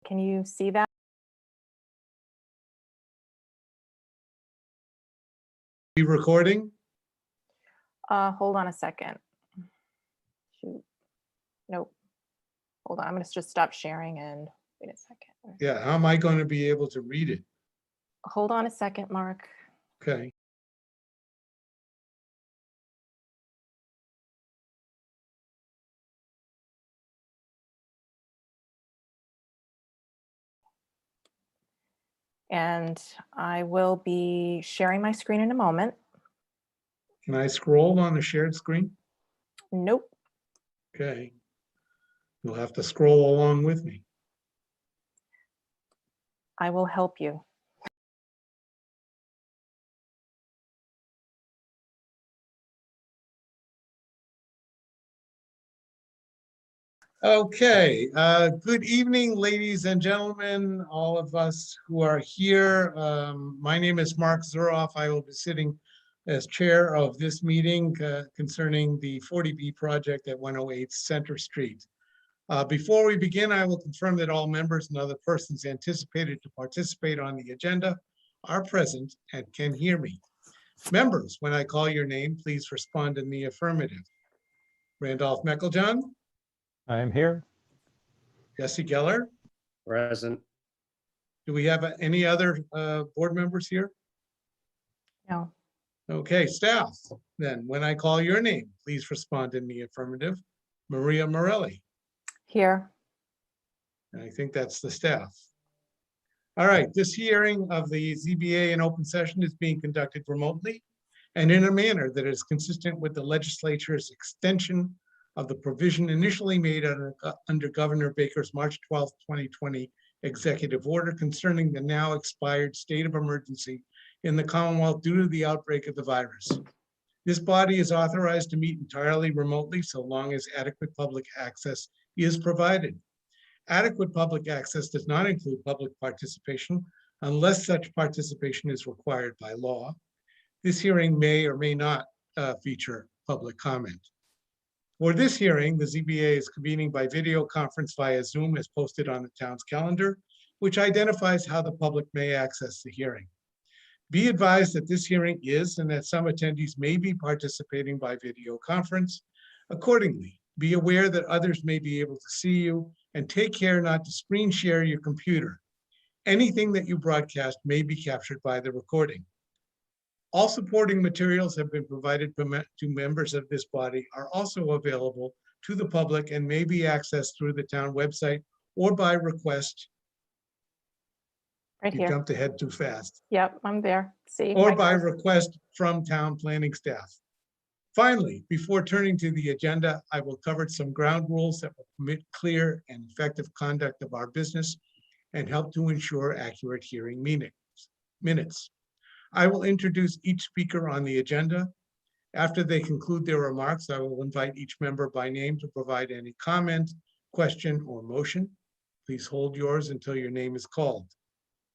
Can you see that? Be recording? Hold on a second. Shoot. Nope. Hold on. I'm going to just stop sharing and wait a second. Yeah, how am I going to be able to read it? Hold on a second, Mark. Okay. And I will be sharing my screen in a moment. Can I scroll on the shared screen? Nope. Okay. You'll have to scroll along with me. I will help you. Okay, good evening, ladies and gentlemen, all of us who are here. My name is Mark Zuroff. I will be sitting as chair of this meeting concerning the 40B project at 108 Center Street. Before we begin, I will confirm that all members and other persons anticipated to participate on the agenda are present and can hear me. Members, when I call your name, please respond in the affirmative. Randolph Mecklejohn, I am here. Jesse Geller. Present. Do we have any other board members here? No. Okay, staff, then when I call your name, please respond in the affirmative. Maria Morelli, Here. and I think that's the staff. All right, this hearing of the ZBA in open session is being conducted remotely and in a manner that is consistent with the legislature's extension of the provision initially made under Governor Baker's March 12, 2020 executive order concerning the now expired state of emergency in the Commonwealth due to the outbreak of the virus. This body is authorized to meet entirely remotely so long as adequate public access is provided. Adequate public access does not include public participation unless such participation is required by law. This hearing may or may not feature public comment. For this hearing, the ZBA is convening by video conference via Zoom as posted on the town's calendar, which identifies how the public may access the hearing. Be advised that this hearing is and that some attendees may be participating by video conference. Accordingly, be aware that others may be able to see you and take care not to screen share your computer. Anything that you broadcast may be captured by the recording. All supporting materials have been provided to members of this body are also available to the public and may be accessed through the town website or by request. Right You here. jumped ahead too fast. Yep, I'm there. See? Or my by cursor. request from town planning staff. Finally, before turning to the agenda, I will cover some ground rules that will permit clear and effective conduct of our business and help to ensure accurate hearing minutes. I will introduce each speaker on the agenda. After they conclude their remarks, I will invite each member by name to provide any comment, question, or motion. Please hold yours until your name is called.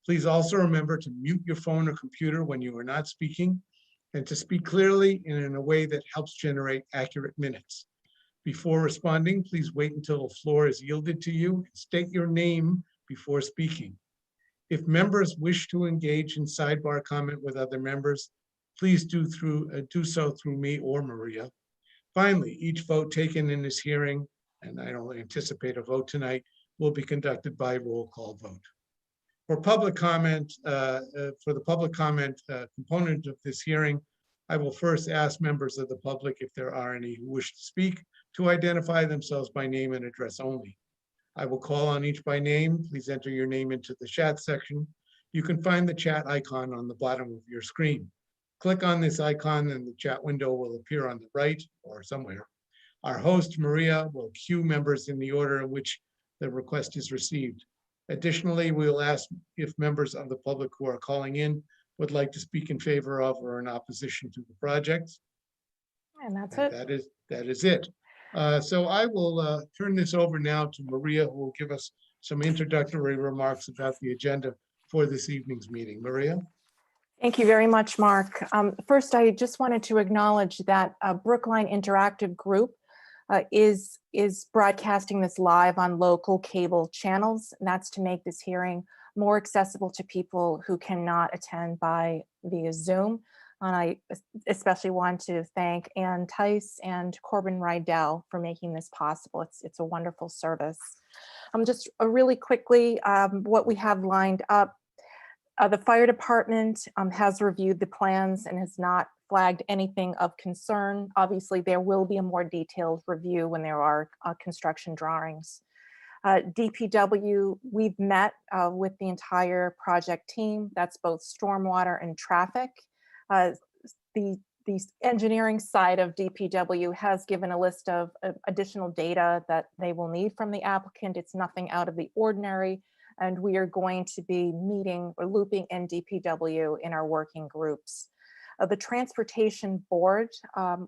Please also remember to mute your phone or computer when you are not speaking and to speak clearly and in a way that helps generate accurate minutes. Before responding, please wait until the floor is yielded to you and state your name before speaking. If members wish to engage in sidebar comment with other members, please do so through me or Maria. Finally, each vote taken in this hearing, and I don't anticipate a vote tonight, will be conducted by roll call vote. For public comment, for the public comment component of this hearing, I will first ask members of the public, if there are any who wish to speak, to identify themselves by name and address only. I will call on each by name. Please enter your name into the chat section. You can find the chat icon on the bottom of your screen. Click on this icon and the chat window will appear on the right or somewhere. Our host, Maria, will queue members in the order in which the request is received. Additionally, we will ask if members of the public who are calling in would like to speak in favor of or in opposition to the project. And that's And it. that is it. So I will turn this over now to Maria, who will give us some introductory remarks about the agenda for this evening's meeting. Maria? Thank you very much, Mark. First, I just wanted to acknowledge that Brookline Interactive Group is broadcasting this live on local cable channels, and that's to make this hearing more accessible to people who cannot attend via Zoom. And I especially want to thank Ann Tice and Corbin Rydell for making this possible. It's a wonderful service. Just really quickly, what we have lined up. The fire department has reviewed the plans and has not flagged anything of concern. Obviously, there will be a more detailed review when there are construction drawings. DPW, we've met with the entire project team. That's both stormwater and traffic. The engineering side of DPW has given a list of additional data that they will need from the applicant. It's nothing out of the ordinary. And we are going to be meeting or looping in DPW in our working groups. The Transportation Board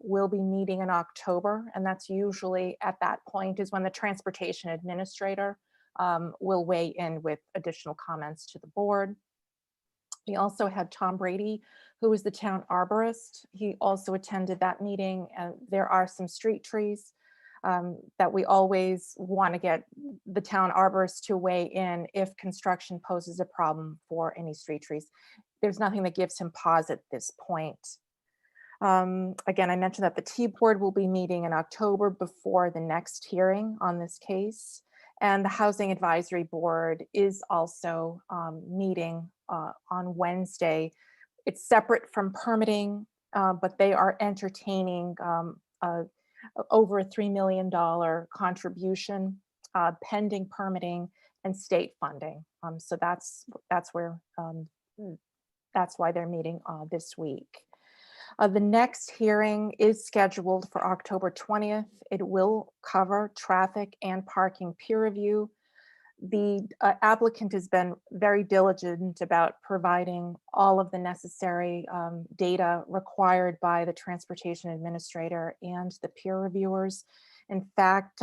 will be meeting in October, and that's usually at that point is when the Transportation Administrator will weigh in with additional comments to the board. We also had Tom Brady, who is the town arborist. He also attended that meeting, and there are some street trees that we always want to get the town arborist to weigh in if construction poses a problem for any street trees. There's nothing that gives him pause at this point. Again, I mentioned that the T-Board will be meeting in October before the next hearing on this case. And the Housing Advisory Board is also meeting on Wednesday. It's separate from permitting, but they are entertaining over a $3 million contribution pending permitting and state funding. So that's why they're meeting this week. The next hearing is scheduled for October 20th. It will cover traffic and parking peer review. The applicant has been very diligent about providing all of the necessary data required by the Transportation Administrator and the peer reviewers. In fact,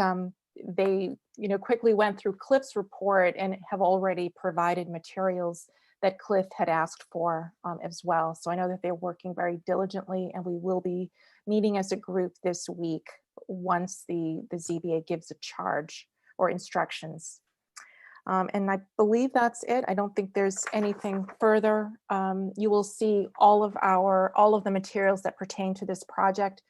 they quickly went through Cliff's report and have already provided materials that Cliff had asked for as well. So I know that they're working very diligently, and we will be meeting as a group this week once the ZBA gives a charge or instructions. And I believe that's it. I don't think there's anything further. You will see all of the materials that pertain to this project.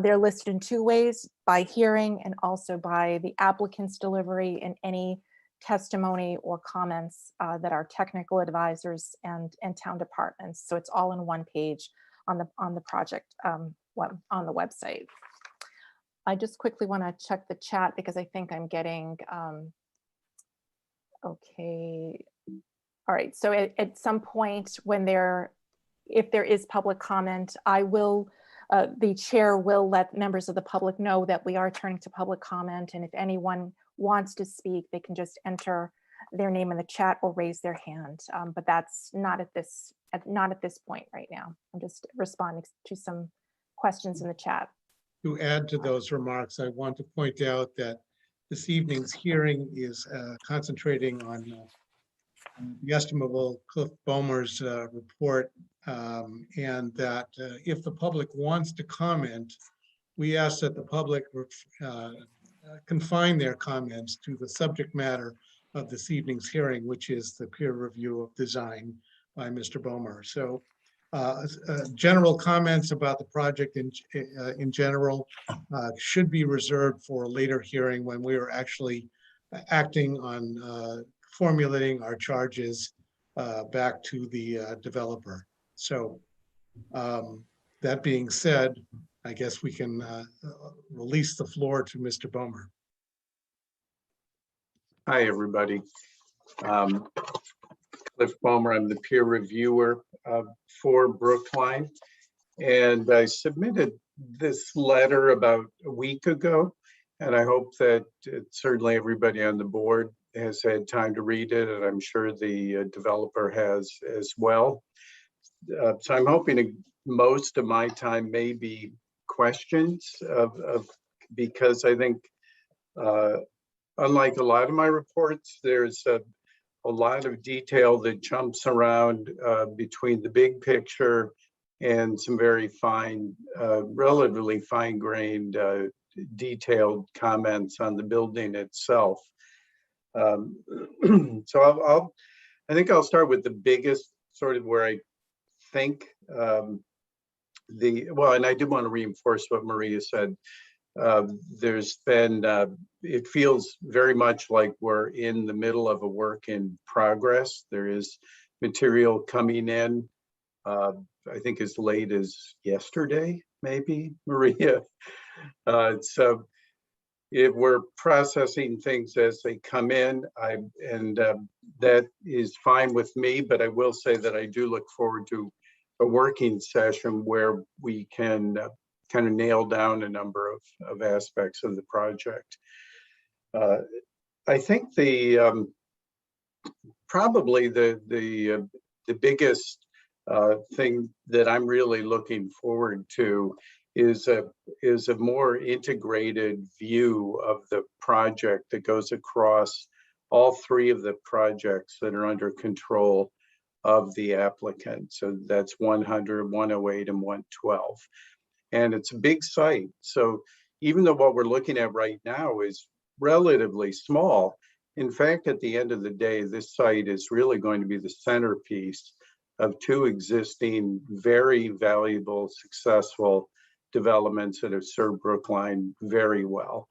They're listed in two ways: by hearing and also by the applicant's delivery, and any testimony or comments that our technical advisors and town departments. So it's all in one page on the project on the website. I just quickly want to check the chat because I think I'm getting okay. All right. So at some point if there is public comment, I will. The chair will let members of the public know that we are turning to public comment, and if anyone wants to speak, they can just enter their name in the chat or raise their hand. But that's not at this point right now. I'm just responding to some questions in the chat. To add to those remarks, I want to point out that this evening's hearing is concentrating on the estimable Cliff Bomer's report, and that if the public wants to comment, we ask that the public confine their comments to the subject matter of this evening's hearing, which is the peer review of design by Mr. Bomer. So general comments about the project in general should be reserved for a later hearing when we are actually acting on formulating our charges back to the developer. So that being said, I guess we can release the floor to Mr. Bomer. Hi, everybody. Cliff Bomer, I'm the peer reviewer for Brookline. And I submitted this letter about a week ago, and I hope that certainly everybody on the board has had time to read it, and I'm sure the developer has as well. So I'm hoping most of my time may be questions because I think unlike a lot of my reports, there's a lot of detail that jumps around between the big picture and some very fine, relatively fine-grained detailed comments on the building itself. So I think I'll start with the biggest, sort of where I think and I do want to reinforce what Maria said. There's been, it feels very much like we're in the middle of a work in progress. There is material coming in, I think as late as yesterday, maybe, Maria. So if we're processing things as they come in, that is fine with me, but I will say that I do look forward to a working session where we can kind of nail down a number of aspects of the project. I think probably the biggest thing that I'm really looking forward to is a more integrated view of the project that goes across all three of the projects that are under control of the applicant. So that's 100, 108, and 112. And it's a big site. So even though what we're looking at right now is relatively small, in fact, at the end of the day, this site is really going to be the centerpiece of two existing, very valuable, successful developments that have served Brookline very well.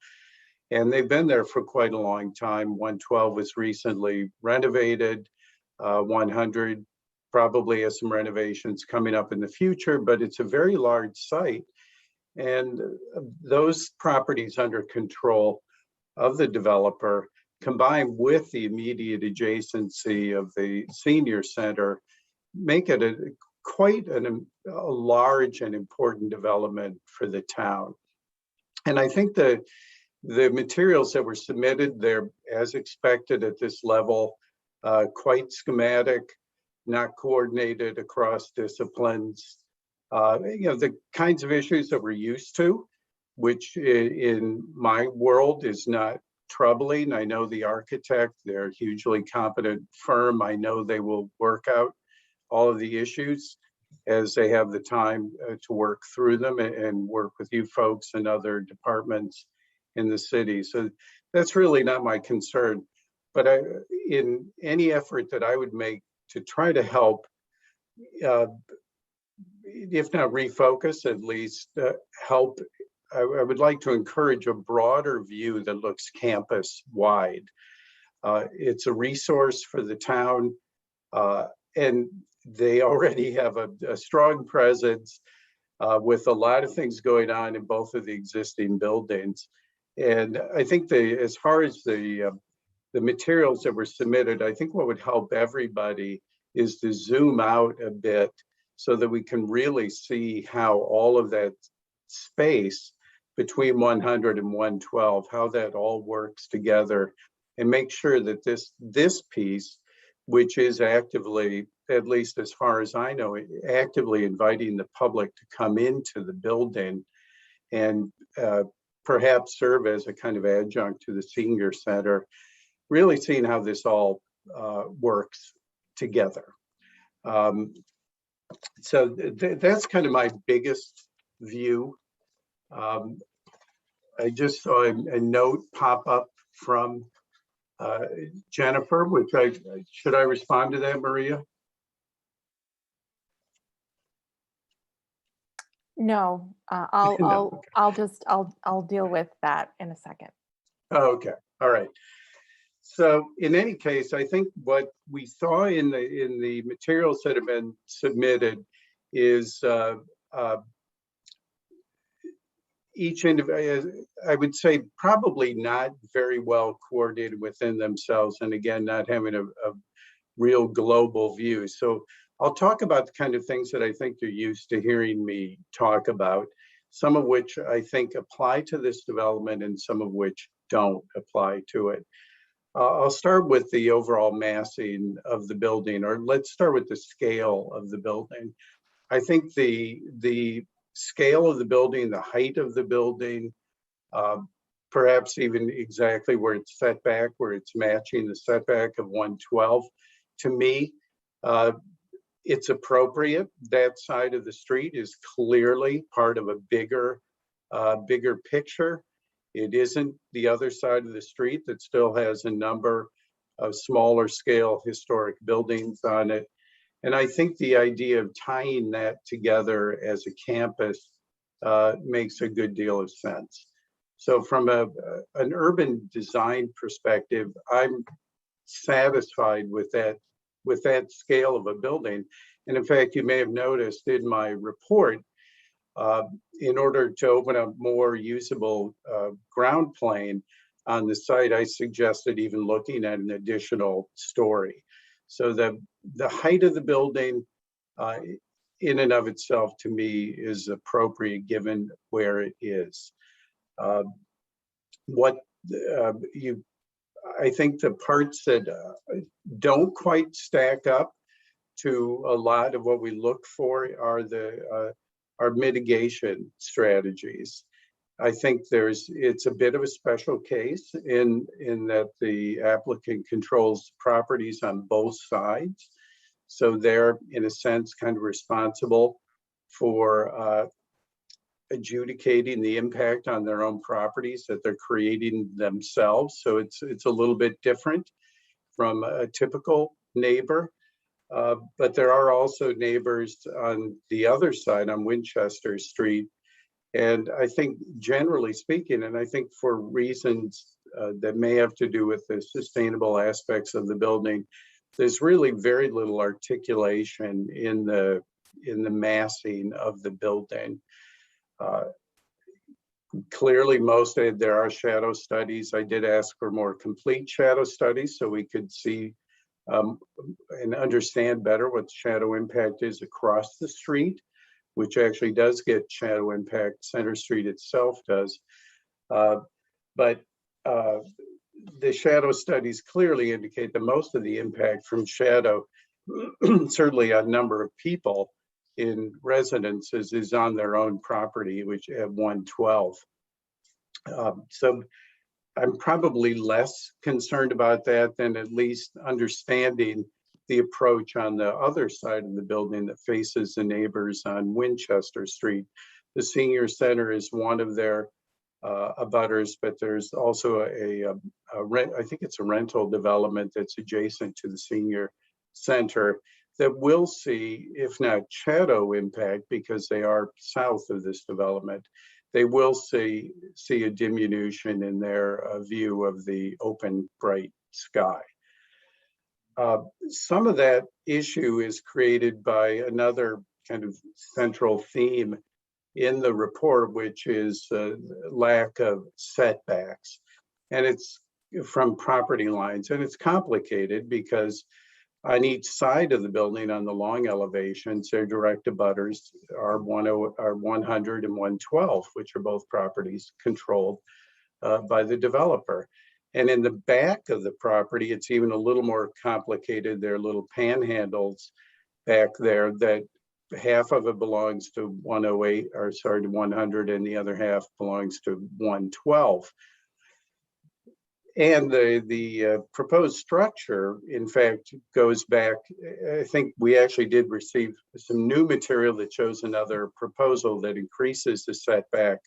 And they've been there for quite a long time. 112 was recently renovated. 100 probably has some renovations coming up in the future, but it's a very large site. And those properties under control of the developer, combined with the immediate adjacency of the senior center, make it quite a large and important development for the town. And I think the materials that were submitted, they're as expected at this level, quite schematic, not coordinated across disciplines. The kinds of issues that we're used to, which in my world is not troubling. I know the architect, they're a hugely competent firm. I know they will work out all of the issues as they have the time to work through them and work with you folks and other departments in the city. So that's really not my concern. But in any effort that I would make to try to help, if not refocus, at least help, I would like to encourage a broader view that looks campus wide. It's a resource for the town, and they already have a strong presence with a lot of things going on in both of the existing buildings. And I think as far as the materials that were submitted, I think what would help everybody is to zoom out a bit so that we can really see how all of that space between 100 and 112, how that all works together, and make sure that this piece, which is actively, at least as far as I know, actively inviting the public to come into the building and perhaps serve as a kind of adjunct to the senior center, really seeing how this all works together. So that's kind of my biggest view. I just saw a note pop up from Jennifer, which should I respond to that, Maria? No, No. I'll deal with that in a second. Oh, okay, all right. So in any case, I think what we saw in the materials that have been submitted is each individual, I would say, probably not very well coordinated within themselves, and again, not having a real global view. So I'll talk about the kind of things that I think you're used to hearing me talk about, some of which I think apply to this development and some of which don't apply to it. I'll start with the overall massing of the building, or let's start with the scale of the building. I think the scale of the building, the height of the building, perhaps even exactly where it's set back, where it's matching the setback of 112, to me, it's appropriate. That side of the street is clearly part of a bigger picture. It isn't the other side of the street that still has a number of smaller scale historic buildings on it. And I think the idea of tying that together as a campus makes a good deal of sense. So from an urban design perspective, I'm satisfied with that scale of a building. And in fact, you may have noticed in my report, in order to open up more usable ground plane on the site, I suggested even looking at an additional story. So the height of the building in and of itself, to me, is appropriate given where it is. I think the parts that don't quite stack up to a lot of what we look for are mitigation strategies. I think it's a bit of a special case in that the applicant controls properties on both sides. So they're, in a sense, kind of responsible for adjudicating the impact on their own properties that they're creating themselves. So it's a little bit different from a typical neighbor. But there are also neighbors on the other side, on Winchester Street. And I think, generally speaking, and I think for reasons that may have to do with the sustainable aspects of the building, there's really very little articulation in the massing of the building. Clearly, there are shadow studies. I did ask for more complete shadow studies so we could see and understand better what shadow impact is across the street, which actually does get shadow impact. Center Street itself does. But the shadow studies clearly indicate that most of the impact from shadow, certainly a number of people in residences, is on their own property, which at 112. So I'm probably less concerned about that than at least understanding the approach on the other side of the building that faces the neighbors on Winchester Street. The senior center is one of their abutters, but there's also I think it's a rental development that's adjacent to the senior center that will see, if not shadow impact, because they are south of this development, they will see a diminution in their view of the open, bright sky. Some of that issue is created by another kind of central theme in the report, which is lack of setbacks. And it's from property lines. And it's complicated because on each side of the building, on the long elevations, their direct abutters are 100 and 112, which are both properties controlled by the developer. And in the back of the property, it's even a little more complicated. There are little panhandles back there that half of it belongs to 108, or sorry, to 100, and the other half belongs to 112. And the proposed structure, in fact, goes back. I think we actually did receive some new material that shows another proposal that increases the setback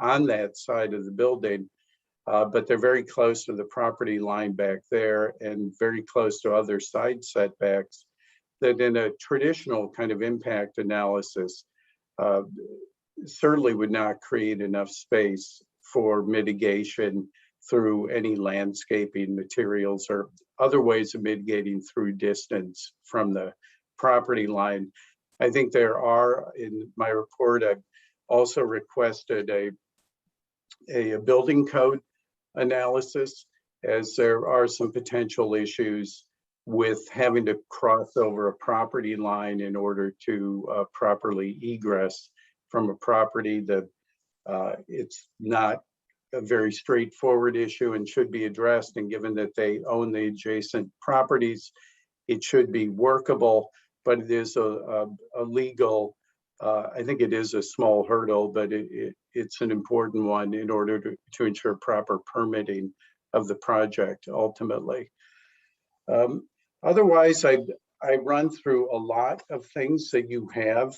on that side of the building. But they're very close to the property line back there and very close to other side setbacks that in a traditional kind of impact analysis certainly would not create enough space for mitigation through any landscaping materials or other ways of mitigating through distance from the property line. I think there are, in my report, I've also requested a building code analysis, as there are some potential issues with having to cross over a property line in order to properly egress from a property. That it's not a very straightforward issue and should be addressed. And given that they own the adjacent properties, it should be workable, but it is a legal, I think it is a small hurdle, but it's an important one in order to ensure proper permitting of the project ultimately. Otherwise, I run through a lot of things that you have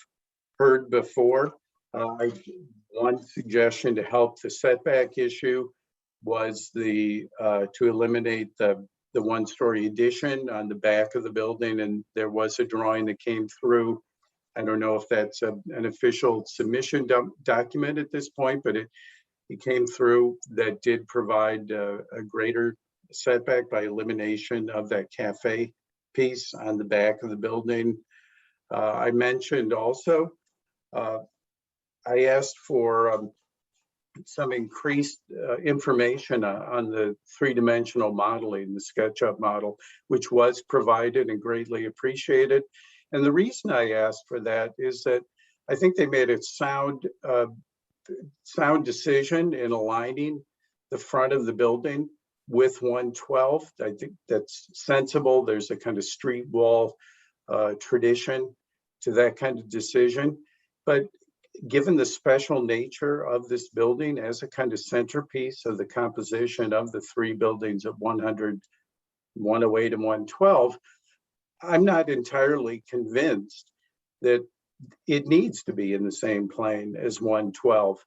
heard before. I One suggestion to help the setback issue was to eliminate the one-story addition on the back of the building, and there was a drawing that came through. I don't know if that's an official submission document at this point, but it came through that did provide a greater setback by elimination of that cafe piece on the back of the building. I mentioned also, I asked for some increased information on the three-dimensional modeling, the SketchUp model, which was provided and greatly appreciated. And the reason I asked for that is that I think they made a sound decision in aligning the front of the building with 112. I think that's sensible. There's a kind of street wall tradition to that kind of decision. But given the special nature of this building as a kind of centerpiece of the composition of the three buildings of 100, 108, and 112, I'm not entirely convinced that it needs to be in the same plane as 112.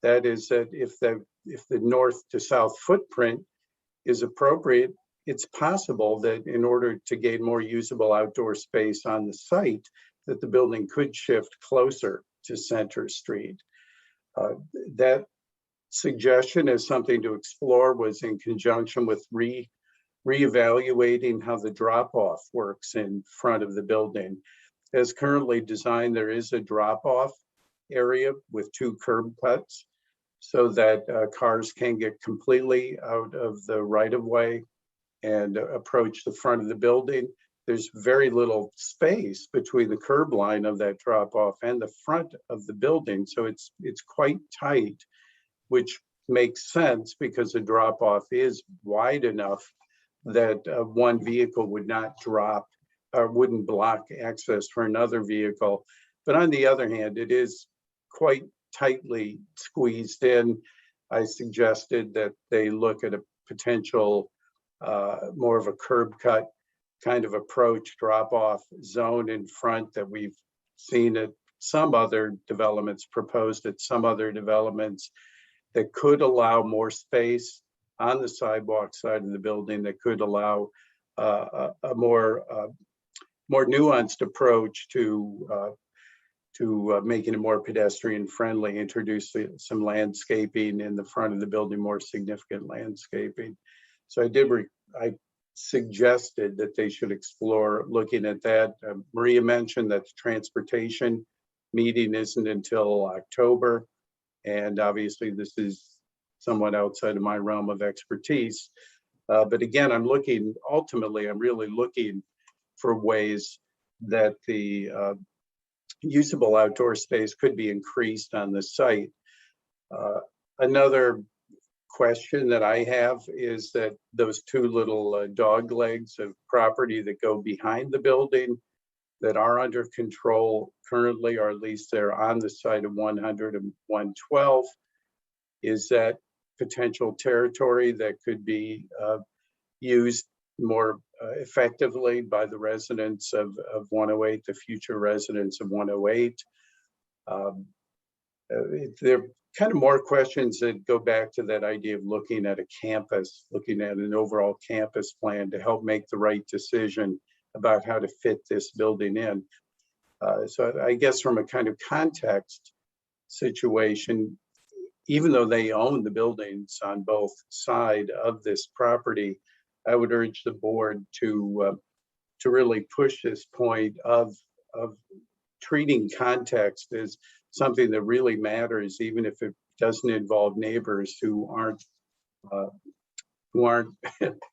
That is, that if the north to south footprint is appropriate, it's possible that in order to gain more usable outdoor space on the site, that the building could shift closer to Center Street. That suggestion as something to explore was in conjunction with reevaluating how the drop-off works in front of the building. As currently designed, there is a drop-off area with two curb cuts so that cars can get completely out of the right-of-way and approach the front of the building. There's very little space between the curb line of that drop-off and the front of the building, so it's quite tight, which makes sense because the drop-off is wide enough that one vehicle would not drop or wouldn't block access for another vehicle. But on the other hand, it is quite tightly squeezed in. I suggested that they look at a potential more of a curb cut kind of approach, drop-off zone in front that we've seen at some other developments, proposed at some other developments, that could allow more space on the sidewalk side of the building, that could allow a more nuanced approach to making it more pedestrian friendly, introduce some landscaping in the front of the building, more significant landscaping. So I suggested that they should explore looking at that. Maria mentioned that the transportation meeting isn't until October, and obviously this is somewhat outside of my realm of expertise. But again, I'm really looking for ways that the usable outdoor space could be increased on the site. Another question that I have is that those two little dog legs of property that go behind the building that are under control currently, or at least they're on the side of 100 and 112, is that potential territory that could be used more effectively by the residents of 108, the future residents of 108. There are kind of more questions that go back to that idea of looking at a campus, looking at an overall campus plan to help make the right decision about how to fit this building in. So I guess from a kind of context situation, even though they own the buildings on both sides of this property, I would urge the board to really push this point of treating context as something that really matters, even if it doesn't involve neighbors who aren't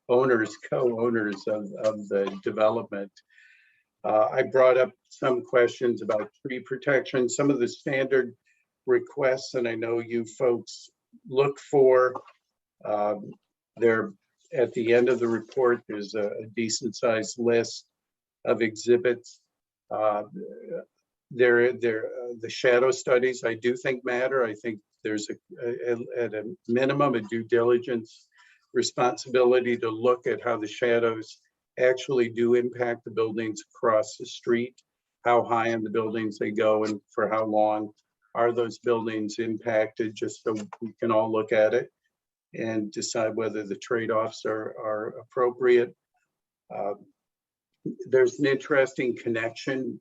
owners, co-owners of the development. I brought up some questions about tree protection, some of the standard requests, and I know you folks look for. They're at the end of the report. There's a decent sized list of exhibits. The shadow studies I do think matter. I think there's at a minimum a due diligence responsibility to look at how the shadows actually do impact the buildings across the street, how high in the buildings they go and for how long. are those buildings impacted, just so we can all look at it and decide whether the trade-offs are appropriate. There's an interesting connection.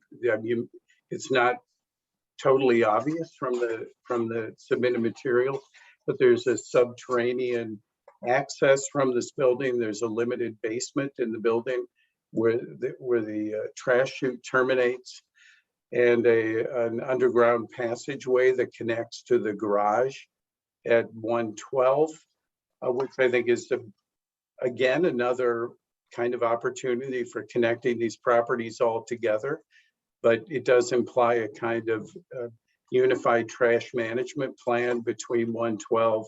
It's not totally obvious from the submitted materials, but there's a subterranean access from this building. There's a limited basement in the building where the trash chute terminates, and an underground passageway that connects to the garage at 112, which I think is, again, another kind of opportunity for connecting these properties all together. But it does imply a kind of unified trash management plan between 112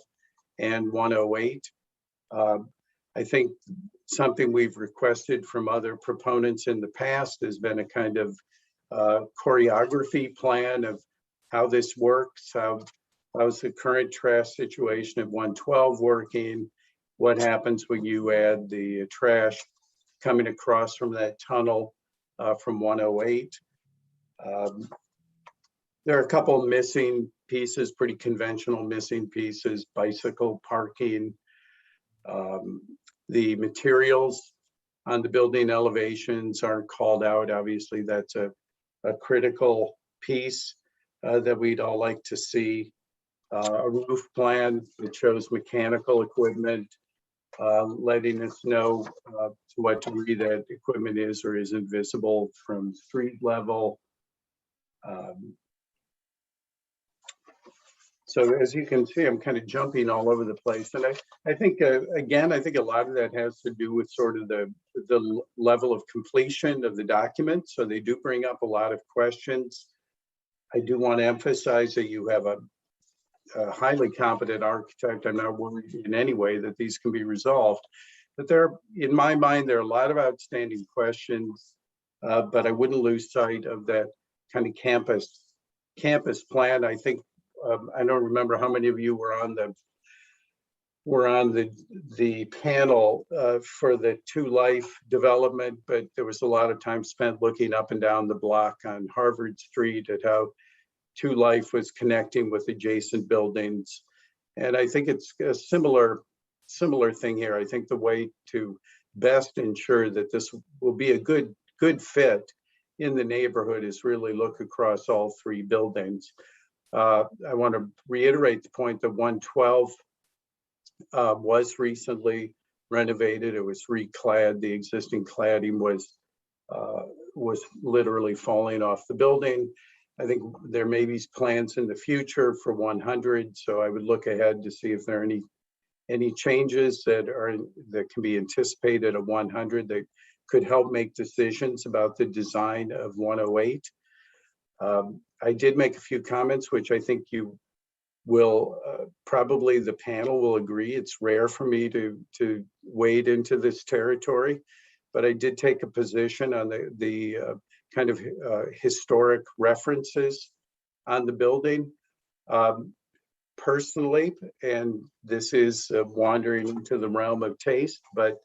and 108. I think something we've requested from other proponents in the past has been a kind of choreography plan of how this works. How's the current trash situation at 112 working? What happens when you add the trash coming across from that tunnel from 108? There are a couple of missing pieces, pretty conventional missing pieces, bicycle parking. The materials on the building elevations aren't called out. Obviously, that's a critical piece that we'd all like to see. A roof plan that shows mechanical equipment, letting us know to what degree that equipment is or isn't visible from street level. So as you can see, I'm kind of jumping all over the place. And I think, again, I think a lot of that has to do with sort of the level of completion of the document. So they do bring up a lot of questions. I do want to emphasize that you have a highly competent architect. I'm not worried in any way that these can be resolved. But in my mind, there are a lot of outstanding questions, but I wouldn't lose sight of that kind of campus plan. I think, I don't remember how many of you were on the panel for the Two Life development, but there was a lot of time spent looking up and down the block on Harvard Street at how Two Life was connecting with adjacent buildings. And I think it's a similar thing here. I think the way to best ensure that this will be a good fit in the neighborhood is really look across all three buildings. I want to reiterate the point that 112 was recently renovated. It was reclad. The existing cladding was literally falling off the building. I think there may be plans in the future for 100. So I would look ahead to see if there are any changes that can be anticipated at 100 that could help make decisions about the design of 108. I did make a few comments, which I think you will probably the panel will agree. It's rare for me to wade into this territory, but I did take a position on the kind of historic references on the building. Personally, and this is wandering into the realm of taste, but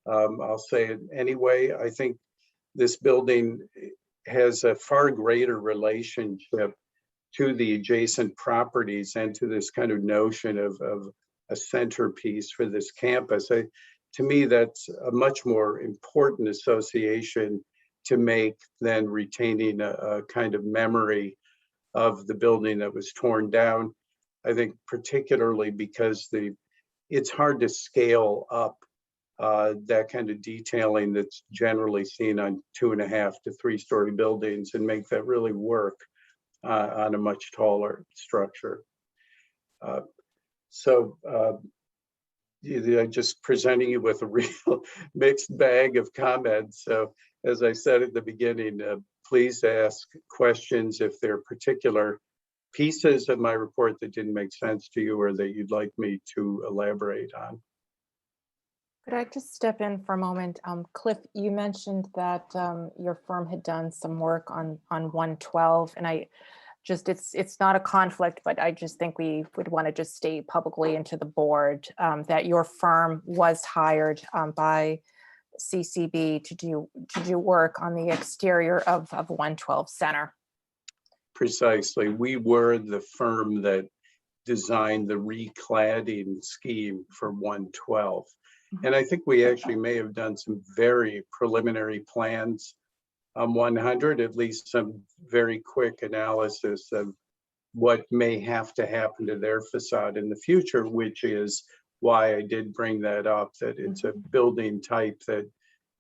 I'll say it anyway, I think this building has a far greater relationship to the adjacent properties and to this kind of notion of a centerpiece for this campus. To me, that's a much more important association to make than retaining a kind of memory of the building that was torn down. I think particularly because it's hard to scale up that kind of detailing that's generally seen on 2.5 to 3-story buildings and make that really work on a much taller structure. Just presenting you with a real mixed bag of comments. So as I said at the beginning, please ask questions if there are particular pieces of my report that didn't make sense to you or that you'd like me to elaborate on. Could I just step in for a moment? Cliff, you mentioned that your firm had done some work on 112, and it's not a conflict, but I just think we would want to just state publicly into the board that your firm was hired by CCB to do work on the exterior of 112 Center. precisely. We were the firm that designed the recladding scheme for 112. And I think we actually may have done some very preliminary plans on 100, at least some very quick analysis of what may have to happen to their facade in the future, which is why I did bring that up, that it's a building type that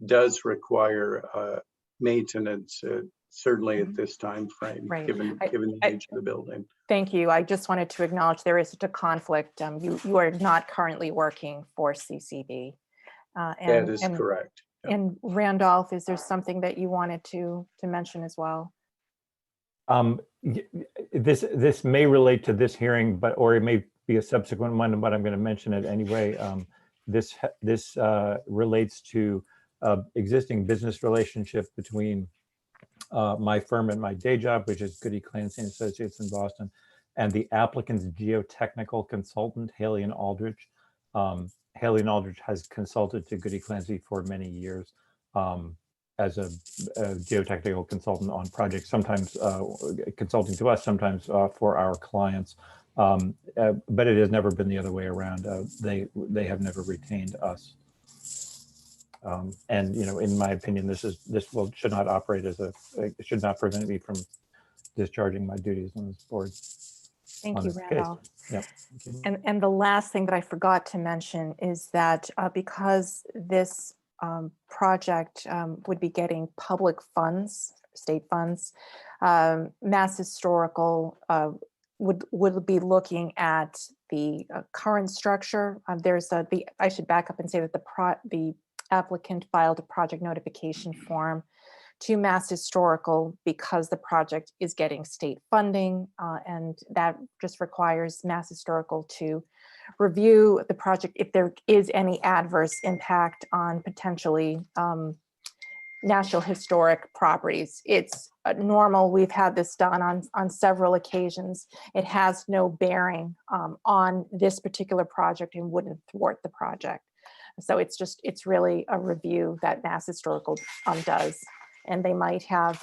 does require maintenance, certainly at this time frame, Right. given the age of the building. Thank you. I just wanted to acknowledge there is such a conflict. You are not currently working for CCB. That is correct. Yep. And Randolph, is there something that you wanted to mention as well? This may relate to this hearing, or it may be a subsequent one, but I'm going to mention it anyway. This relates to existing business relationship between my firm and my day job, which is Goody Clancy and Associates in Boston, and the applicant's geotechnical consultant, Haley and Aldrich. Haley and Aldrich has consulted to Goody Clancy for many years as a geotechnical consultant on projects, sometimes consulting to us, sometimes for our clients. But it has never been the other way around. They have never retained us. And in my opinion, this should not operate as it should not prevent me from discharging my duties on this board. Thank you, Randolph. Yep. And the last thing that I forgot to mention is that because this project would be getting public funds, state funds, Mass Historical would be looking at the current structure. I should back up and say that the applicant filed a project notification form to Mass Historical because the project is getting state funding, and that just requires Mass Historical to review the project if there is any adverse impact on potentially National Historic properties. It's normal. We've had this done on several occasions. It has no bearing on this particular project and wouldn't thwart the project. So it's really a review that Mass Historical does, and they might have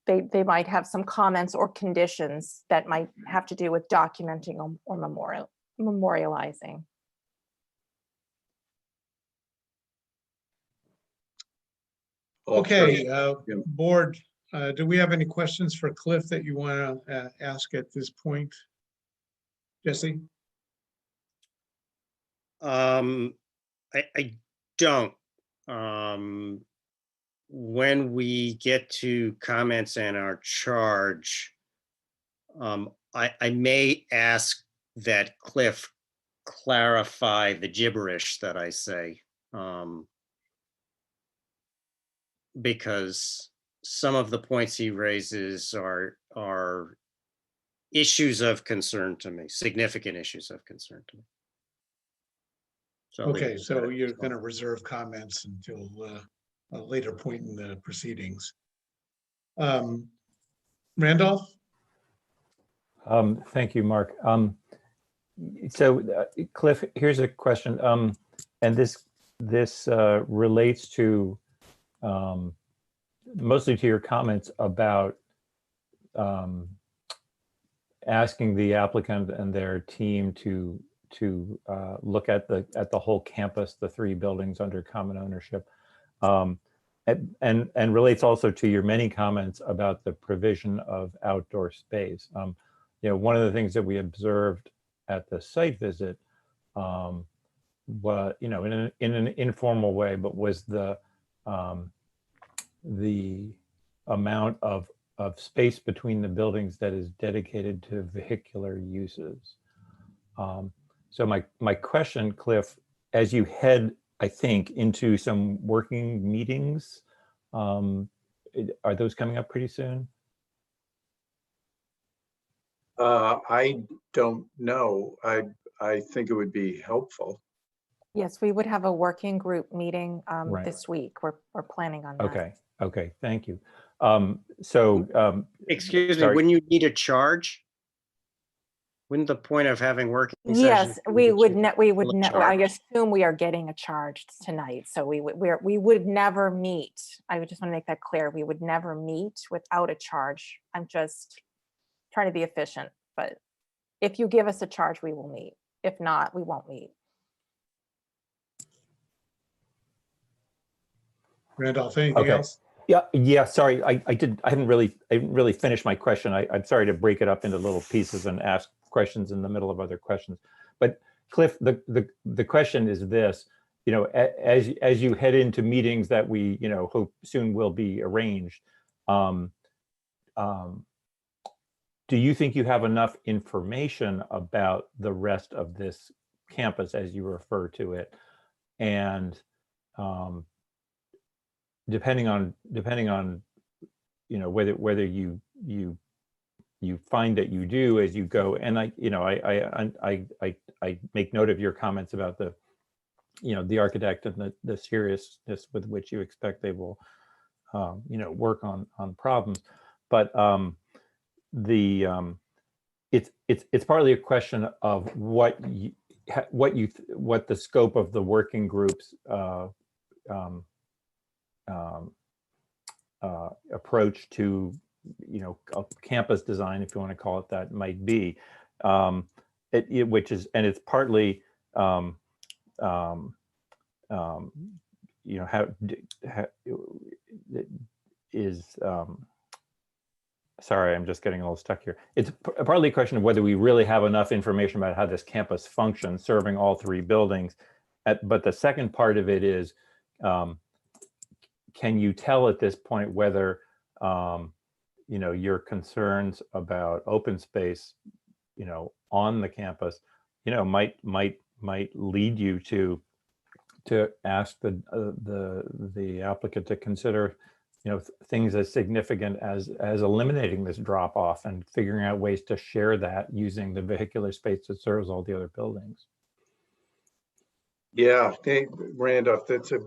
they might have some comments or conditions that might have to do with documenting or memorializing. Okay, board, do we have any questions for Cliff that you want to ask at this point? Jesse? I don't. When we get to comments and our charge, I may ask that Cliff clarify the gibberish that I say, because some of the points he raises are issues of concern to me, significant issues of concern to me. So Okay, so you're going to reserve comments until a later point in the proceedings. Randolph? Thank you, Mark. So Cliff, here's a question, and this relates to mostly to your comments about asking the applicant and their team to look at the whole campus, the 3 buildings under common ownership, and relates also to your many comments about the provision of outdoor space. One of the things that we observed at the site visit, was, in an informal way, but was the amount of space between the buildings that is dedicated to vehicular uses. So my question, Cliff, as you head, I think, into some working meetings, are those coming up pretty soon? I don't know. I think it would be helpful. Yes, we would have a working group meeting Right. this week. We're planning on that. Okay, thank you. Excuse me, sorry. when you need a charge? Wouldn't the point of having working sessions? Yes, be we that would, you we will would, I charge? assume we are getting a charge tonight, so we would never meet. I would just want to make that clear. We would never meet without a charge. I'm just trying to be efficient, but if you give us a charge, we will meet. If not, we won't meet. Randolph, anything Okay. else? Yeah, sorry, I didn't really finish my question. I'm sorry to break it up into little pieces and ask questions in the middle of other questions. But Cliff, the question is this, you know, as you head into meetings that we, you know, hope soon will be arranged, do you think you have enough information about the rest of this campus as you refer to it? And depending on you know whether you find that you do as you go, and I make note of your comments about the, you know, the architect and the seriousness with which you expect they will you know, work on problems, but it's partly a question of what the scope of the working groups approach to, you know, campus design, if you want to call it that, might be, which is, and it's partly you know, how is sorry, I'm just getting a little stuck here. It's partly a question of whether we really have enough information about how this campus functions, serving all three buildings. But the second part of it is, can you tell at this point whether, you know, your concerns about open space, you know, on the campus, you know, might lead you to ask the applicant to consider, you know, things as significant as eliminating this drop off and figuring out ways to share that using the vehicular space that serves all the other buildings. Yeah, Randolph, that's a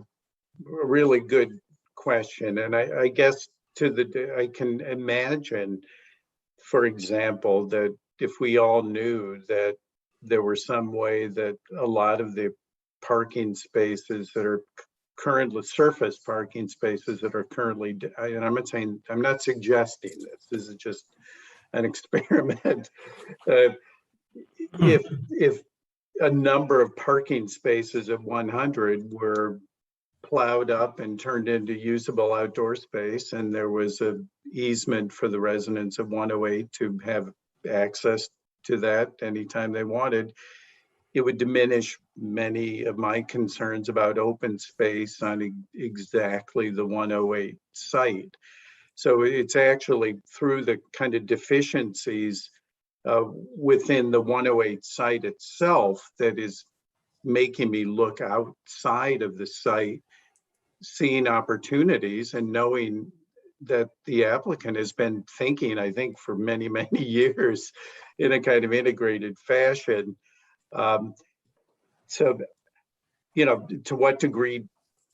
really good question. And I guess I can imagine, for example, that if we all knew that there were some way that a lot of the parking spaces that are currently surface parking spaces that are currently, and I'm not suggesting this is just an experiment. If a number of parking spaces of 100 were plowed up and turned into usable outdoor space, and there was an easement for the residents of 108 to have access to that anytime they wanted, it would diminish many of my concerns about open space on exactly the 108 site. So it's actually through the kind of deficiencies within the 108 site itself that is making me look outside of the site, seeing opportunities and knowing that the applicant has been thinking, I think, for many, many years in a kind of integrated fashion. So, you know, to what degree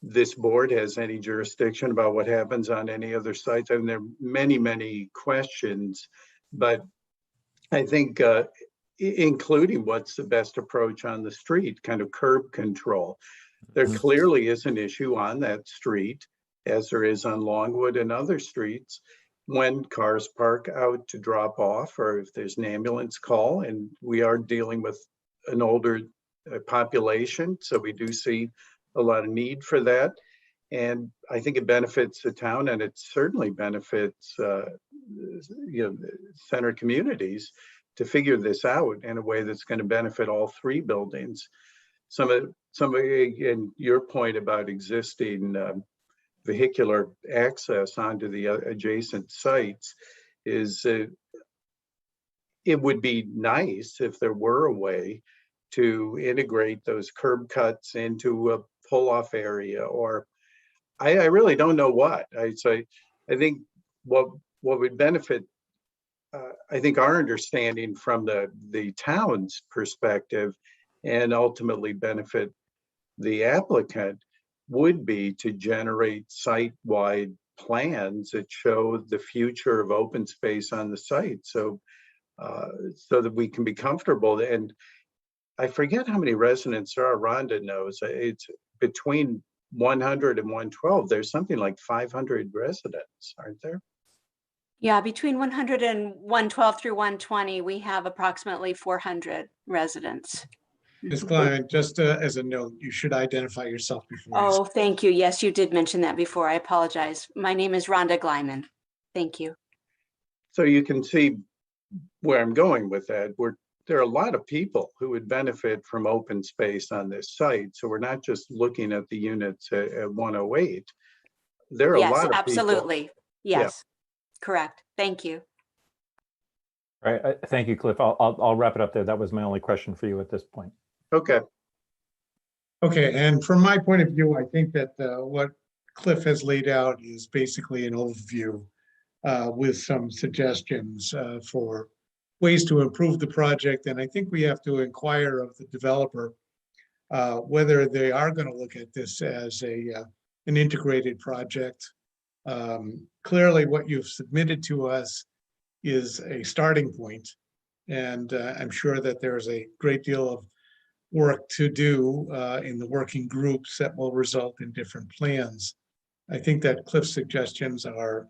this board has any jurisdiction about what happens on any other sites. I mean, there are many, many questions, but I think including what's the best approach on the street, kind of curb control. There clearly is an issue on that street, as there is on Longwood and other streets, when cars park out to drop off, or if there's an ambulance call, and we are dealing with an older population, so we do see a lot of need for that. And I think it benefits the town, and it certainly benefits you know, center communities to figure this out in a way that's going to benefit all three buildings. Some of again, your point about existing vehicular access onto the adjacent sites is it would be nice if there were a way to integrate those curb cuts into a pull-off area, or I really don't know what. I think what would benefit, I think our understanding from the town's perspective and ultimately benefit the applicant would be to generate site-wide plans that show the future of open space on the site. So so that we can be comfortable. And I forget how many residents there are. Rhonda knows. It's between 100 and 112. There's something like 500 residents, aren't there? Yeah, between 100 and 112 through 120, we have approximately 400 residents. Ms. Klein, just as a note, you should identify yourself before. Oh, thank you. Yes, you did mention that before. I apologize. My name is Rhonda Glyman. Thank you. So you can see where I'm going with that. There are a lot of people who would benefit from open space on this site. So we're not just looking at the units at 108. There are a Yes, lot of people. absolutely. Yes, correct. Thank you. All right, thank you, Cliff. I'll wrap it up there. That was my only question for you at this point. Okay. Okay, and from my point of view, I think that what Cliff has laid out is basically an overview with some suggestions for ways to improve the project. And I think we have to inquire of the developer whether they are going to look at this as an integrated project. Clearly, what you've submitted to us is a starting point, and I'm sure that there's a great deal of work to do in the working groups that will result in different plans. I think that Cliff's suggestions are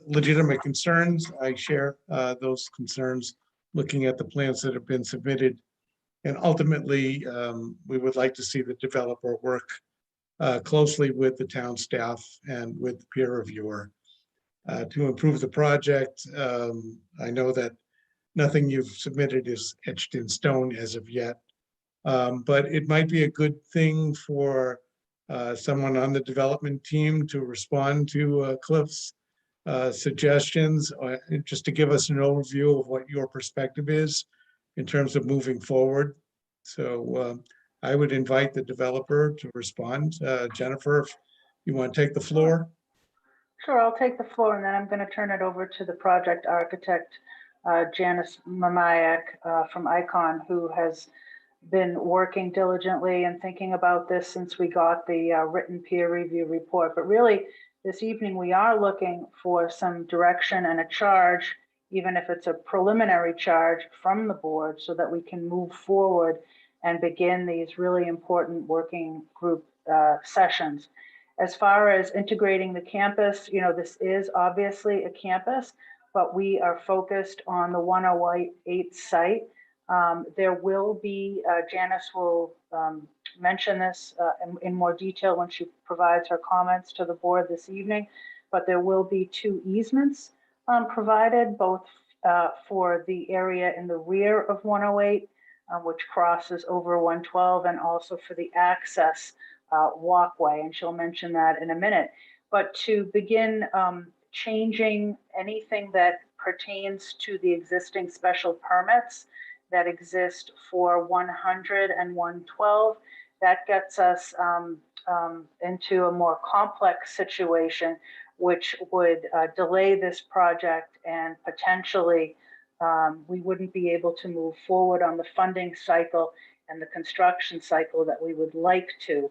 legitimate concerns. I share those concerns looking at the plans that have been submitted. And ultimately, we would like to see the developer work closely with the town staff and with the peer reviewer to improve the project. I know that nothing you've submitted is etched in stone as of yet, but it might be a good thing for someone on the development team to respond to Cliff's suggestions, just to give us an overview of what your perspective is in terms of moving forward. So I would invite the developer to respond. Jennifer, if you want to take the floor. Sure, I'll take the floor, and then I'm going to turn it over to the project architect, Janice Mamayak from ICON, who has been working diligently and thinking about this since we got the written peer review report. But really, this evening, we are looking for some direction and a charge, even if it's a preliminary charge from the board, so that we can move forward and begin these really important working group sessions. As far as integrating the campus, this is obviously a campus, but we are focused on the 108 site. There will be, Janice will mention this in more detail when she provides her comments to the board this evening, but there will be 2 easements provided, both for the area in the rear of 108, which crosses over 112, and also for the access walkway, and she'll mention that in a minute. But to begin changing anything that pertains to the existing special permits that exist for 100 and 112, that gets us into a more complex situation, which would delay this project, and potentially we wouldn't be able to move forward on the funding cycle and the construction cycle that we would like to.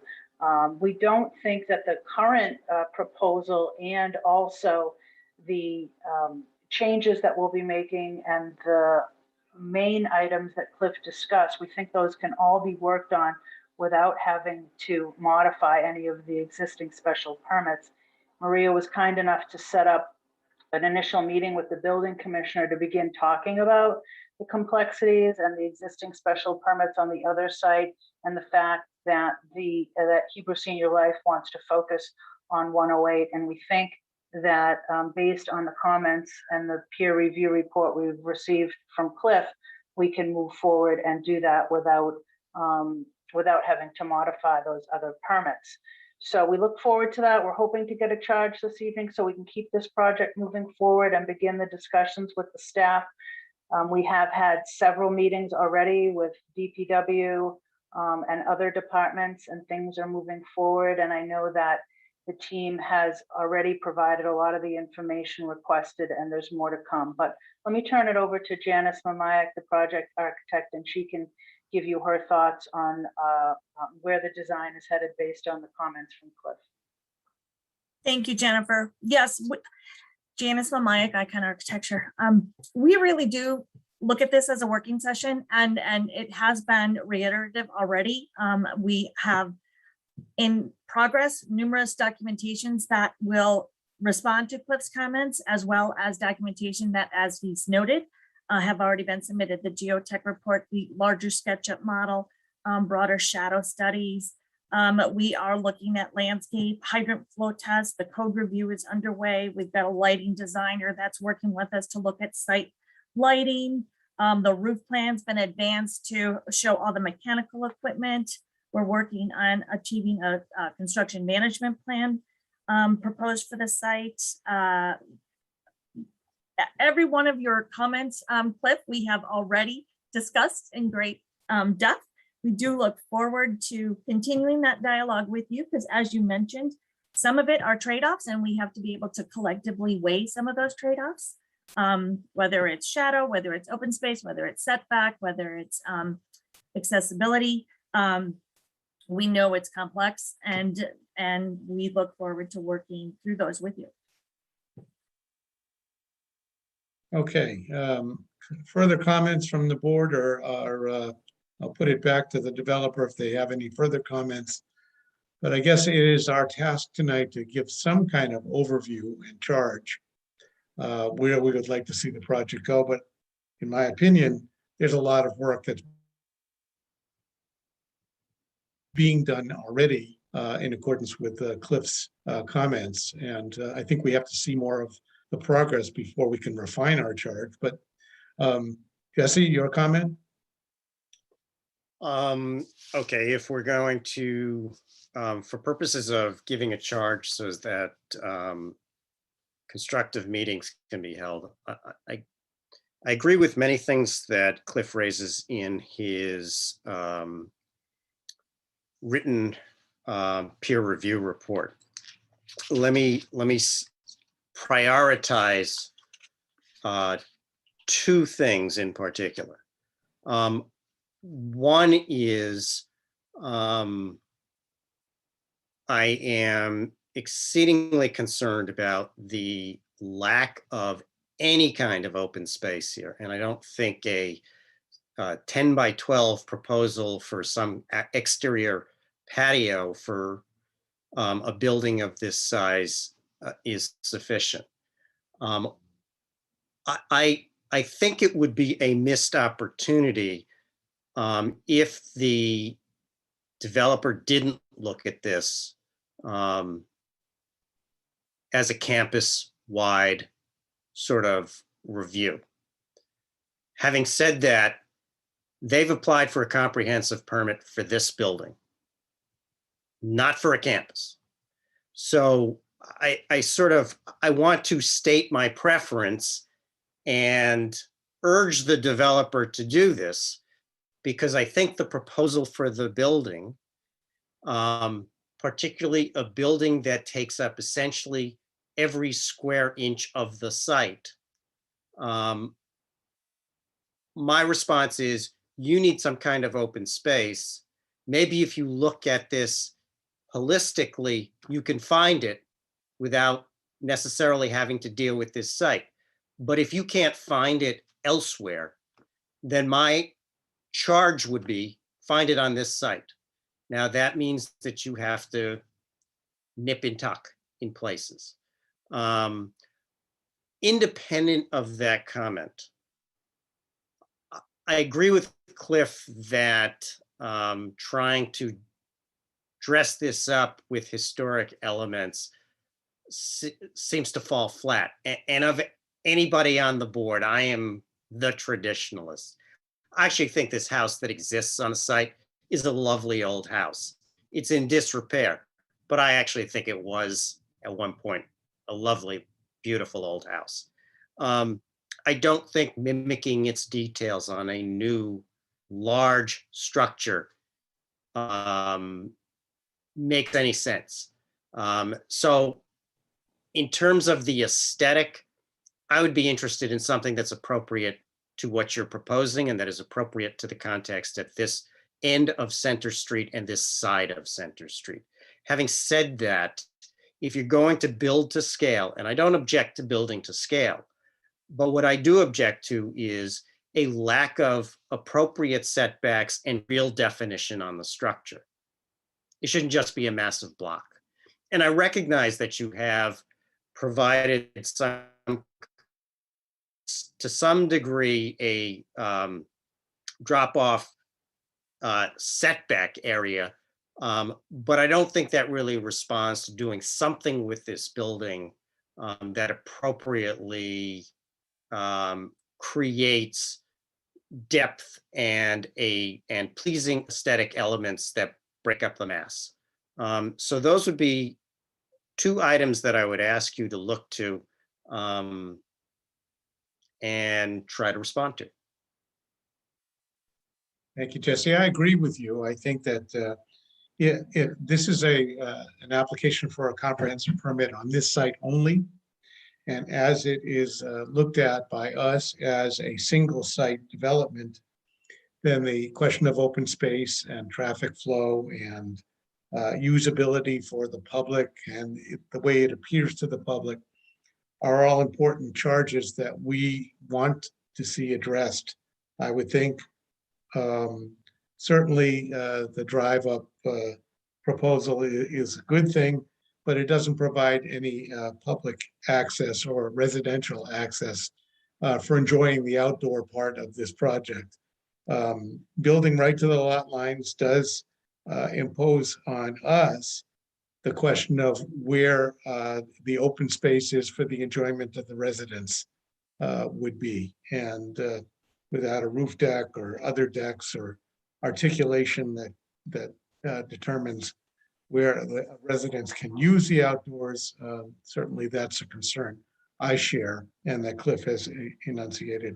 We don't think that the current proposal and also the changes that we'll be making and the main items that Cliff discussed, we think those can all be worked on without having to modify any of the existing special permits. Maria was kind enough to set up an initial meeting with the building commissioner to begin talking about the complexities and the existing special permits on the other site, and the fact that that Hebrew Senior Life wants to focus on 108. And we think that based on the comments and the peer review report we've received from Cliff, we can move forward and do that without having to modify those other permits. So we look forward to that. We're hoping to get a charge this evening so we can keep this project moving forward and begin the discussions with the staff. We have had several meetings already with DPW and other departments, and things are moving forward. And I know that the team has already provided a lot of the information requested, and there's more to come. But let me turn it over to Janice Mamayak, the project architect, and she can give you her thoughts on where the design is headed based on the comments from Cliff. Thank you, Jennifer. Yes, Janice Mamayak, Icon Architecture. We really do look at this as a working session, and it has been reiterative already. We have in progress numerous documentations that will respond to Cliff's comments, as well as documentation that, as he's noted, have already been submitted. The geotech report, the larger SketchUp model, broader shadow studies. We are looking at landscape hydrant flow tests. The code review is underway. We've got a lighting designer that's working with us to look at site lighting. The roof plan's been advanced to show all the mechanical equipment. We're working on achieving a construction management plan proposed for the site. Every one of your comments, Cliff, we have already discussed in great depth. We do look forward to continuing that dialogue with you, because as you mentioned, some of it are trade-offs, and we have to be able to collectively weigh some of those trade-offs, whether it's shadow, whether it's open space, whether it's setback, whether it's accessibility. We know it's complex, and we look forward to working through those with you. Okay, further comments from the board, or I'll put it back to the developer if they have any further comments. But I guess it is our task tonight to give some kind of overview and charge where we would like to see the project go. But in my opinion, there's a lot of work that's being done already in accordance with Cliff's comments. And I think we have to see more of the progress before we can refine our charge. But Jesse, your comment? Okay, if we're going to, for purposes of giving a charge so that constructive meetings can be held, I agree with many things that Cliff raises in his written peer review report. Let me prioritize two things in particular. One is I am exceedingly concerned about the lack of any kind of open space here. And I don't think a 10 by 12 proposal for some exterior patio for a building of this size is sufficient. I think it would be a missed opportunity if the developer didn't look at this as a campus-wide sort of review. Having said that, they've applied for a comprehensive permit for this building, not for a campus. So I want to state my preference and urge the developer to do this, because I think the proposal for the building, particularly a building that takes up essentially every square inch of the site, my response is you need some kind of open space. Maybe if you look at this holistically, you can find it without necessarily having to deal with this site. But if you can't find it elsewhere, then my charge would be find it on this site. Now that means that you have to nip and tuck in places. Independent of that comment, I agree with Cliff that trying to dress this up with historic elements seems to fall flat. And of anybody on the board, I am the traditionalist. I actually think this house that exists on the site is a lovely old house. It's in disrepair, but I actually think it was at one point a lovely, beautiful old house. I don't think mimicking its details on a new large structure makes any sense. So in terms of the aesthetic, I would be interested in something that's appropriate to what you're proposing and that is appropriate to the context at this end of Center Street and this side of Center Street. Having said that, if you're going to build to scale, and I don't object to building to scale, but what I do object to is a lack of appropriate setbacks and real definition on the structure. It shouldn't just be a massive block. And I recognize that you have provided to some degree a drop-off setback area, but I don't think that really responds to doing something with this building that appropriately creates depth and pleasing aesthetic elements that break up the mass. So those would be two items that I would ask you to look to and try to respond to. Thank you, Jesse. I agree with you. I think that this is an application for a comprehensive permit on this site only. And as it is looked at by us as a single site development, then the question of open space and traffic flow and usability for the public and the way it appears to the public are all important charges that we want to see addressed. I would think certainly the drive up proposal is a good thing, but it doesn't provide any public access or residential access for enjoying the outdoor part of this project. Building right to the lot lines does impose on us the question of where the open space is for the enjoyment of the residents would be. And without a roof deck or other decks or articulation that determines where the residents can use the outdoors, certainly that's a concern I share and that Cliff has enunciated,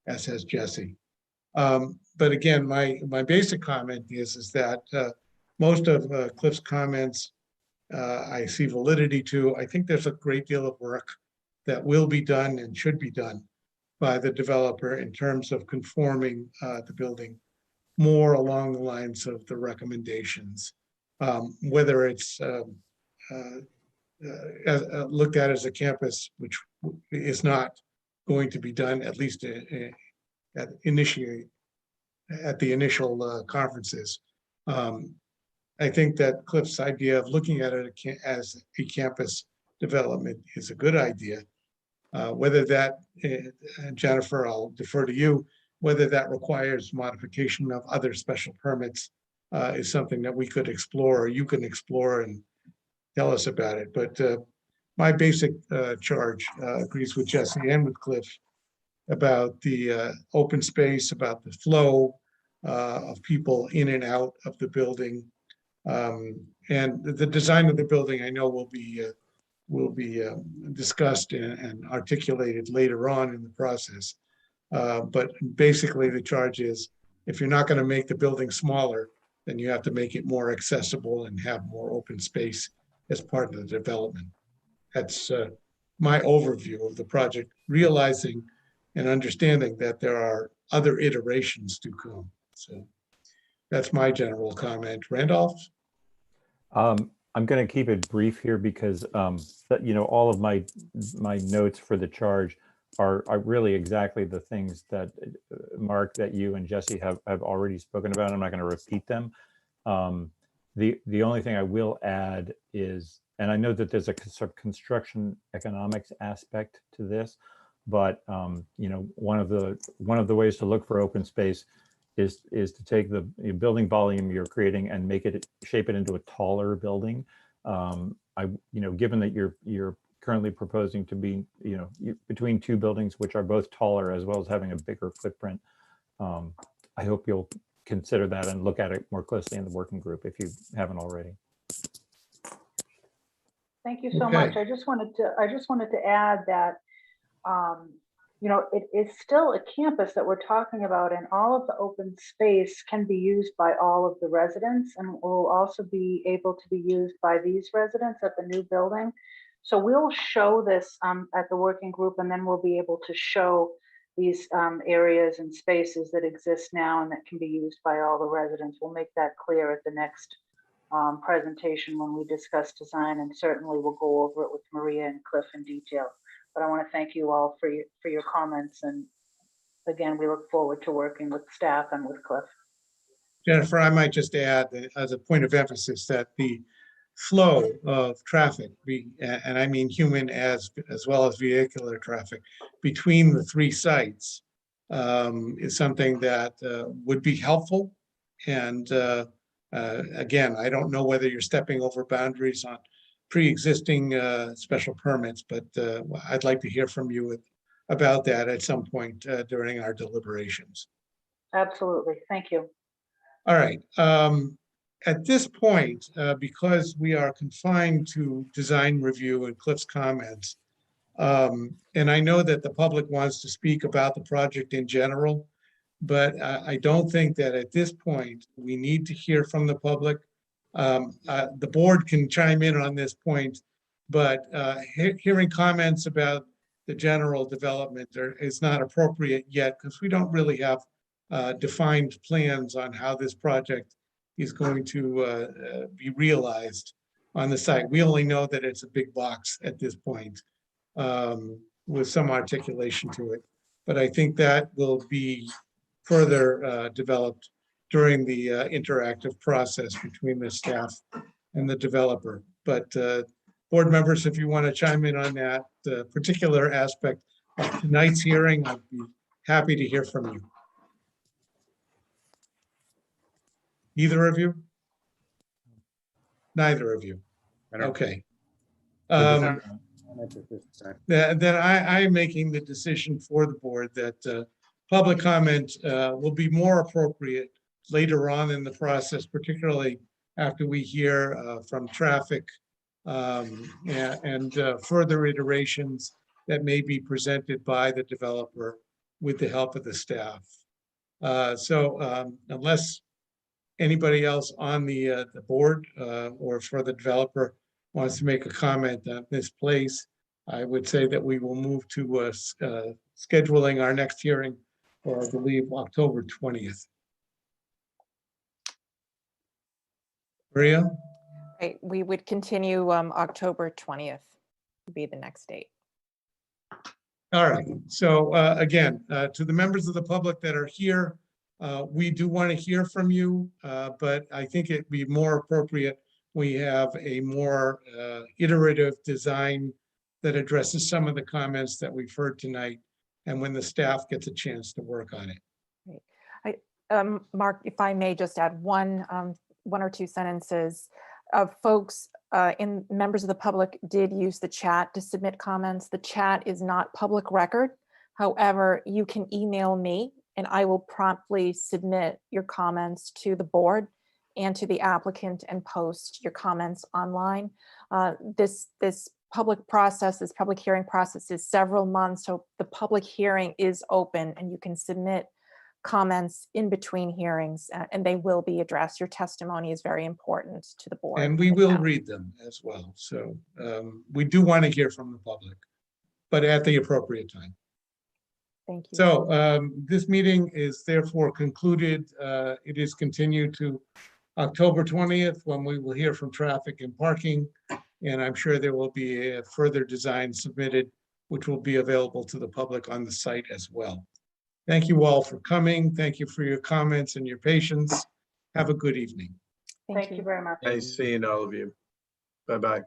as has Jesse. But again, my basic comment is that most of Cliff's comments I see validity to. I think there's a great deal of work that will be done and should be done by the developer in terms of conforming the building more along the lines of the recommendations, whether it's looked at as a campus, which is not going to be done, at least at the initial conferences. I think that Cliff's idea of looking at it as a campus development is a good idea. Whether that, Jennifer, I'll defer to you, whether that requires modification of other special permits is something that we could explore, or you can explore and tell us about it. But my basic charge agrees with Jesse and with Cliff about the open space, about the flow of people in and out of the building. And the design of the building, I know will be discussed and articulated later on in the process. But basically the charge is, if you're not going to make the building smaller, then you have to make it more accessible and have more open space as part of the development. That's my overview of the project, realizing and understanding that there are other iterations to come. So that's my general comment. Randolph? I'm going to keep it brief here because all of my notes for the charge are really exactly the things that Mark, that you and Jesse have already spoken about. I'm not going to repeat them. The only thing I will add is, and I know that there's a construction economics aspect to this, but one of the ways to look for open space is to take the building volume you're creating and shape it into a taller building. Given that you're currently proposing to be between two buildings which are both taller as well as having a bigger footprint, I hope you'll consider that and look at it more closely in the working group if you haven't already. Thank you so Okay. much. I just wanted to add that it is still a campus that we're talking about, and all of the open space can be used by all of the residents and will also be able to be used by these residents at the new building. So we'll show this at the working group, and then we'll be able to show these areas and spaces that exist now and that can be used by all the residents. We'll make that clear at the next presentation when we discuss design, and certainly we'll go over it with Maria and Cliff in detail. But I want to thank you all for your comments, and again, we look forward to working with staff and with Cliff. Jennifer, I might just add that as a point of emphasis that the flow of traffic, and I mean human as well as vehicular traffic, between the three sites is something that would be helpful. And again, I don't know whether you're stepping over boundaries on pre-existing special permits, but I'd like to hear from you about that at some point during our deliberations. Absolutely. Thank you. All right. At this point, because we are confined to design review and Cliff's comments, and I know that the public wants to speak about the project in general, but I don't think that at this point we need to hear from the public. The board can chime in on this point, but hearing comments about the general development is not appropriate yet because we don't really have defined plans on how this project is going to be realized on the site. We only know that it's a big box at this point with some articulation to it. But I think that will be further developed during the interactive process between the staff and the developer. But board members, if you want to chime in on that particular aspect of tonight's hearing, I'd be happy to hear from you. Either of you? Neither of you. Okay. Then I'm making the decision for the board that public comment will be more appropriate later on in the process, particularly after we hear from traffic and further iterations that may be presented by the developer with the help of the staff. So unless anybody else on the board or for the developer wants to make a comment on this place, I would say that we will move to scheduling our next hearing for, I believe, October 20th. Maria? Right, we would continue October 20th would be the next date. All right. So again, to the members of the public that are here, we do want to hear from you, but I think it'd be more appropriate we have a more iterative design that addresses some of the comments that we've heard tonight, and when the staff gets a chance to work on it. Right. Mark, if I may just add one or two sentences. Folks members of the public did use the chat to submit comments. The chat is not public record. However, you can email me and I will promptly submit your comments to the board and to the applicant and post your comments online. This public process, this public hearing process is several months, so the public hearing is open and you can submit comments in between hearings and they will be addressed. Your testimony is very important to the board. And we will read them as well. So we do want to hear from the public, but at the appropriate time. Thank you. So this meeting is therefore concluded. It is continued to October 20th when we will hear from traffic and parking. And I'm sure there will be a further design submitted, which will be available to the public on the site as well. Thank you all for coming. Thank you for your comments and your patience. Have a good evening. Thank you very much. Nice seeing all of you. Bye-bye.